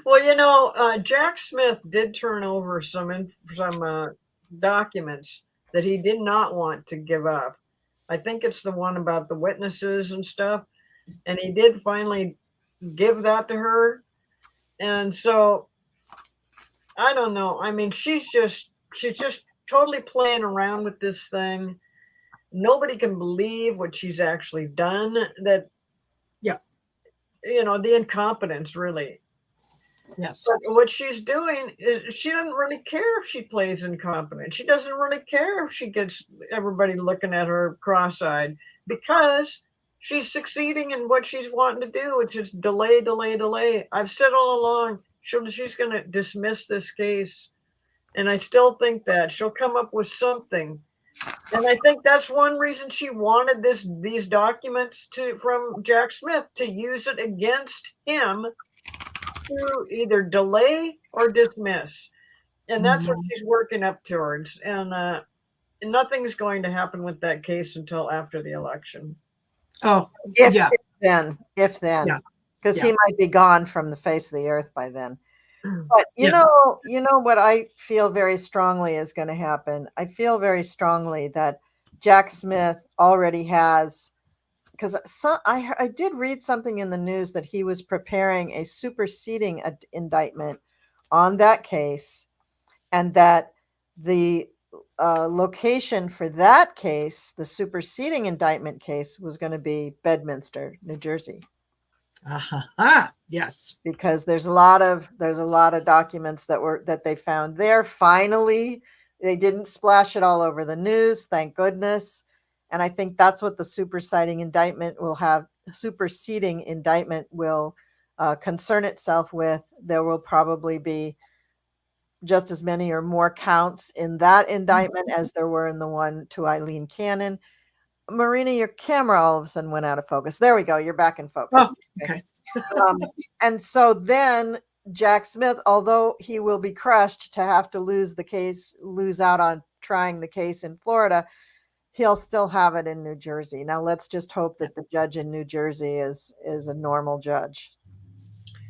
Well, Jack Smith did turn over some documents that he did not want to give up. I think it's the one about the witnesses and stuff. And he did finally give that to her. And so I don't know. I mean, she's just totally playing around with this thing. Nobody can believe what she's actually done. That, the incompetence, really. Yes. But what she's doing is she doesn't really care if she plays incompetent. She doesn't really care if she gets everybody looking at her cross-eyed, because she's succeeding in what she's wanting to do, which is delay, delay, delay. I've said all along, she's going to dismiss this case. And I still think that she'll come up with something. And I think that's one reason she wanted these documents from Jack Smith, to use it against him, to either delay or dismiss. And that's what she's working up towards. And nothing's going to happen with that case until after the election. Oh, if then, because he might be gone from the face of the earth by then. But you know what I feel very strongly is going to happen. I feel very strongly that Jack Smith already has, because I did read something in the news that he was preparing a superseding indictment on that case, and that the location for that case, the superseding indictment case, was going to be Bedminster, New Jersey. Yes, because there's a lot of documents that they found there. Finally, they didn't splash it all over the news, thank goodness. And I think that's what the superseding indictment will concern itself with. There will probably be just as many or more counts in that indictment as there were in the one to Eileen Cannon. Marina, your camera all of a sudden went out of focus. There we go. You're back in focus. Oh, okay. And so then Jack Smith, although he will be crushed to have to lose out on trying the case in Florida, he'll still have it in New Jersey. Now let's just hope that the judge in New Jersey is a normal judge.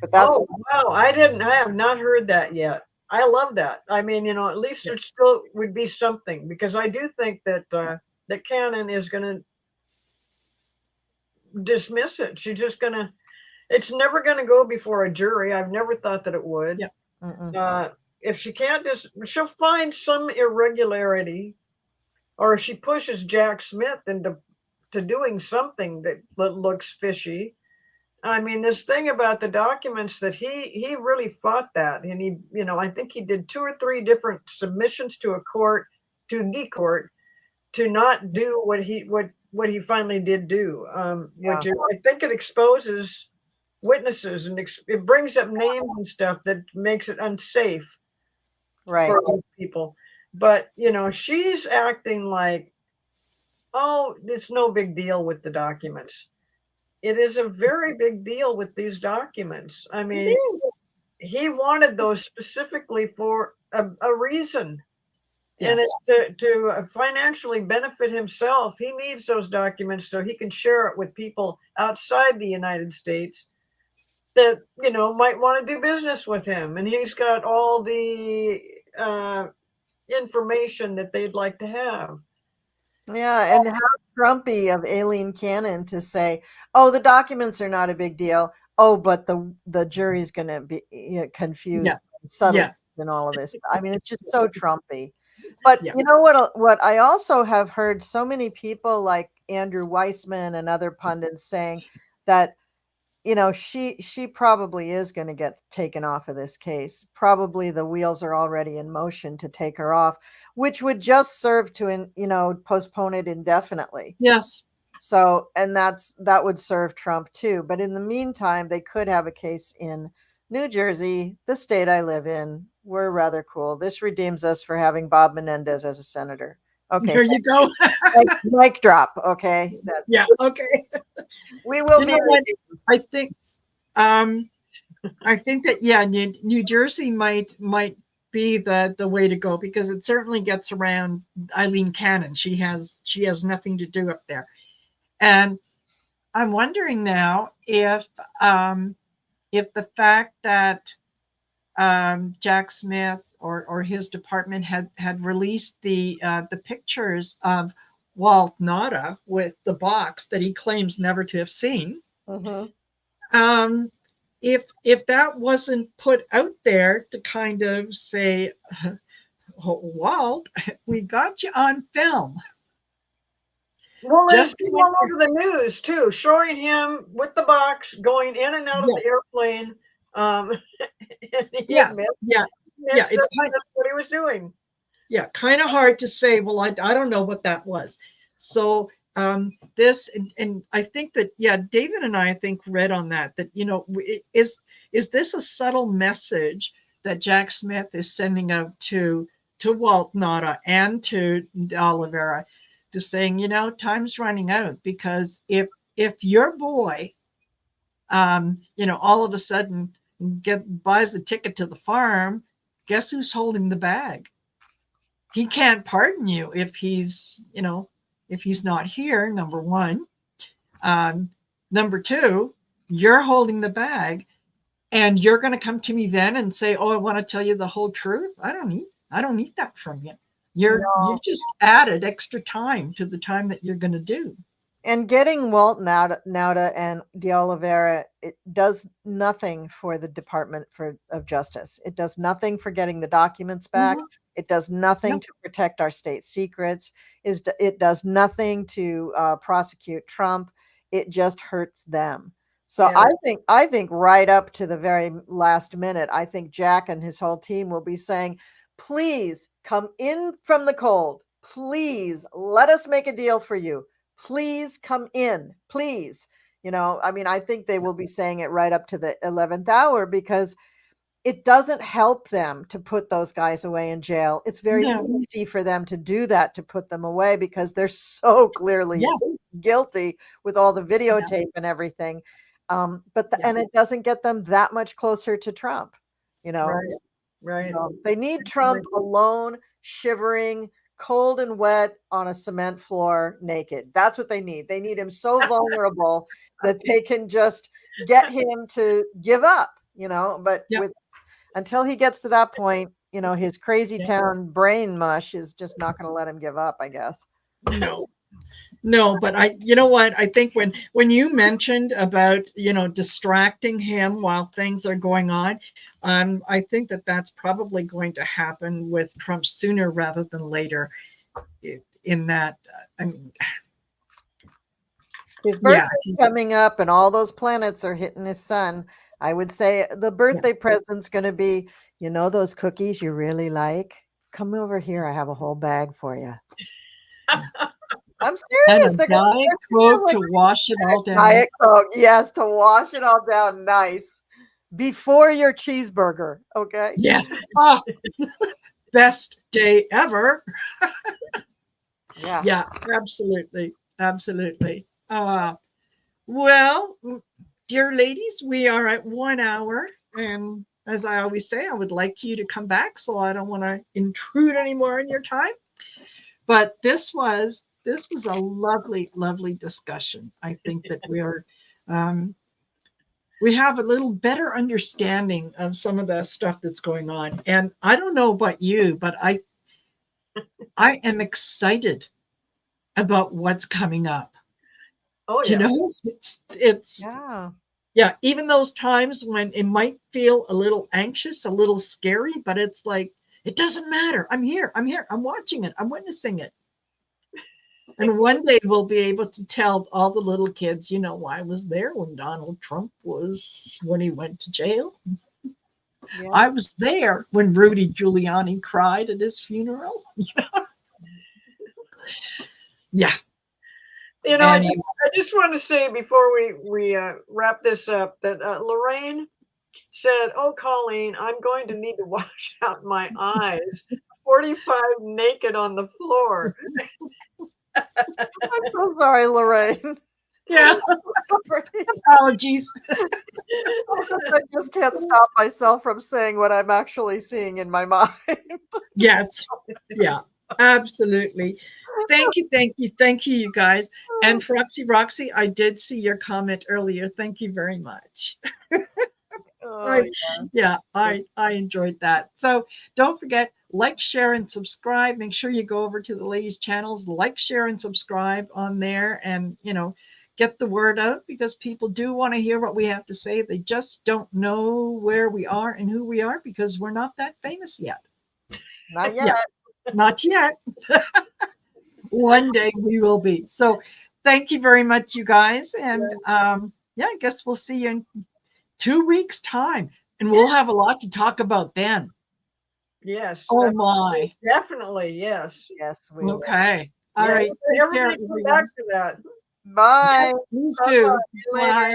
But that's wow! I have not heard that yet. I love that. I mean, at least it still would be something, because I do think that that Cannon is going to dismiss it. She's just going to. It's never going to go before a jury. I've never thought that it would. Yeah. If she can't, she'll find some irregularity, or if she pushes Jack Smith into doing something that looks fishy. I mean, this thing about the documents, that he really fought that, and he, I think he did 2 or 3 different submissions to the court, to not do what he finally did do. Which I think it exposes witnesses, and it brings up names and stuff that makes it unsafe for those people. But she's acting like, oh, it's no big deal with the documents. It is a very big deal with these documents. I mean, he wanted those specifically for a reason. Yes. And it's to financially benefit himself. He needs those documents so he can share it with people outside the United States that, might want to do business with him. And he's got all the information that they'd like to have. Yeah, and how Trumpy of Aileen Cannon to say, oh, the documents are not a big deal. Oh, but the jury's going to be confused and all of this. I mean, it's just so Trumpy. But you know what I also have heard so many people like Andrew Weissman and other pundits saying that, she probably is going to get taken off of this case. Probably the wheels are already in motion to take her off, which would just serve to, postpone it indefinitely. Yes. So, and that would serve Trump too. But in the meantime, they could have a case in New Jersey, the state I live in. We're rather cool. This redeems us for having Bob Menendez as a senator. Okay. There you go. Mic drop. Okay. Okay. We will be. I think that New Jersey might be the way to go, because it certainly gets around Aileen Cannon. She has nothing to do up there. And I'm wondering now if the fact that Jack Smith or his department had released the pictures of Walt Nauta with the box that he claims never to have seen, if that wasn't put out there to kind of say, Walt, we got you on film. Well, there's people all over the news too, showing him with the box going in and out of the airplane. Yes, it's what he was doing. Yeah, kind of hard to say. Well, I don't know what that was. So this, and I think that David and I think read on that is this a subtle message that Jack Smith is sending out to Walt Nauta and to De Oliveira, to saying, time's running out, because if your boy, all of a sudden buys the ticket to the farm, guess who's holding the bag? He can't pardon you if he's not here, number one. Number two, you're holding the bag, and you're going to come to me then and say, oh, I want to tell you the whole truth. I don't need that from you. You just added extra time to the time that you're going to do. And getting Walt Nauta and De Oliveira, it does nothing for the Department of Justice. It does nothing for getting the documents back. Mm-hmm. It does nothing to protect our state secrets. It does nothing to prosecute Trump. It just hurts them. So I think right up to the very last minute, I think Jack and his whole team will be saying, please come in from the cold. Please let us make a deal for you. Please come in, please. I think they will be saying it right up to the 11th hour, because it doesn't help them to put those guys away in jail. It's very easy for them to do that, to put them away, because they're so clearly guilty with all the videotape and everything. And it doesn't get them that much closer to Trump, Right. So they need Trump alone, shivering, cold and wet on a cement floor, naked. That's what they need. They need him so vulnerable that they can just get him to give up, but with until he gets to that point, you know, his crazy town brain mush is just not going to let him give up, I guess. No. No, but you know what? I think when you mentioned about, distracting him while things are going on, I think that's probably going to happen with Trump sooner rather than later. In that, I mean, his birthday's coming up, and all those planets are hitting his sun. I would say the birthday present's going to be, you know, those cookies you really like. Come over here. I have a whole bag for you. I'm serious. And a Diet Coke to wash it all down. Diet Coke, yes, to wash it all down nice before your cheeseburger. Okay. Yes. Oh, best day ever. Yeah. Yeah, absolutely. Absolutely. Well, dear ladies, we are at 1 hour. And as I always say, I would like you to come back, so I don't want to intrude anymore in your time. But this was a lovely, lovely discussion. I think that we have a little better understanding of some of the stuff that's going on. And I don't know about you, but I am excited about what's coming up. Oh, yeah. You know, it's yeah. Even those times when it might feel a little anxious, a little scary, but it's like, it doesn't matter. I'm here. I'm watching it. I'm witnessing it. And one day we'll be able to tell all the little kids, you know, I was there when Donald Trump when he went to jail. Yeah. I was there when Rudy Giuliani cried at his funeral. Yeah. You know, I just want to say before we wrap this up that Lorraine said, "Oh, Colleen, I'm going to need to wash out my eyes. 45 naked on the floor." I'm so sorry, Lorraine. Yeah. Apologies. I just can't stop myself from saying what I'm actually seeing in my mind. Yes. Yeah, absolutely. Thank you, you guys. And Roxy, I did see your comment earlier. Thank you very much. I enjoyed that. So don't forget, like, share, and subscribe. Make sure you go over to the ladies' channels, like, share, and subscribe on there, and get the word out, because people do want to hear what we have to say. They just don't know where we are and who we are, because we're not that famous yet. Not yet. Not yet. One day we will be. So thank you very much, you guys. And I guess we'll see you in 2 weeks' time, and we'll have a lot to talk about then. Yes. Oh my. Definitely. Yes. Yes. Okay. All right. Everybody come back to that. Bye. Yes, please do. Bye.